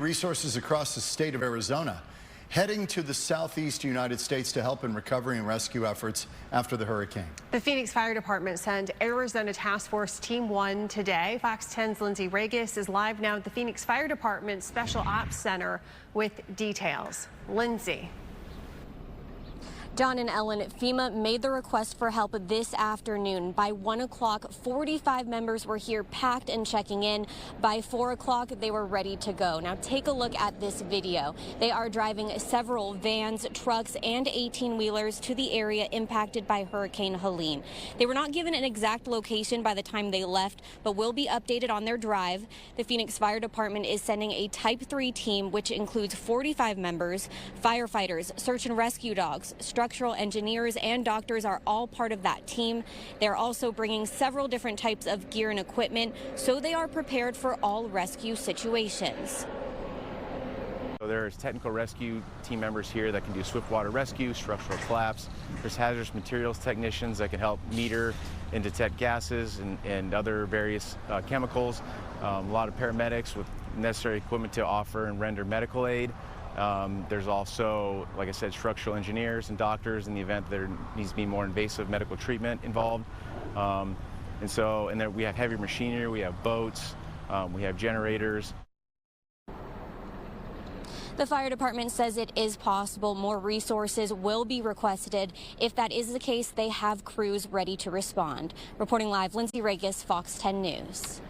Resources across the state of Arizona heading to the southeast United States to help in recovery and rescue efforts after the hurricane. The Phoenix Fire Department sent Arizona Task Force Team 1 today. Fox 10's Lindsay Regis is live now at the Phoenix Fire Department Special Ops Center with details. Lindsay. John and Ellen, FEMA made the request for help this afternoon. By 1 o'clock, 45 members were here packed and checking in. By 4 o'clock, they were ready to go. Now take a look at this video. They are driving several vans, trucks, and 18-wheelers to the area impacted by Hurricane Helene. They were not given an exact location by the time they left, but will be updated on their drive. The Phoenix Fire Department is sending a Type 3 team, which includes 45 members. Firefighters, search and rescue dogs, structural engineers, and doctors are all part of that team. They're also bringing several different types of gear and equipment, so they are prepared for all rescue situations. So there's technical rescue team members here that can do swift water rescue, structural collapse. There's hazardous materials technicians that can help meter and detect gases and other various chemicals. A lot of paramedics with necessary equipment to offer and render medical aid. There's also, like I said, structural engineers and doctors in the event there needs to be more invasive medical treatment involved. And then we have heavy machinery, we have boats, we have generators. The fire department says it is possible more resources will be requested. If that is the case, they have crews ready to respond. Reporting live, Lindsay Regis, Fox 10 News.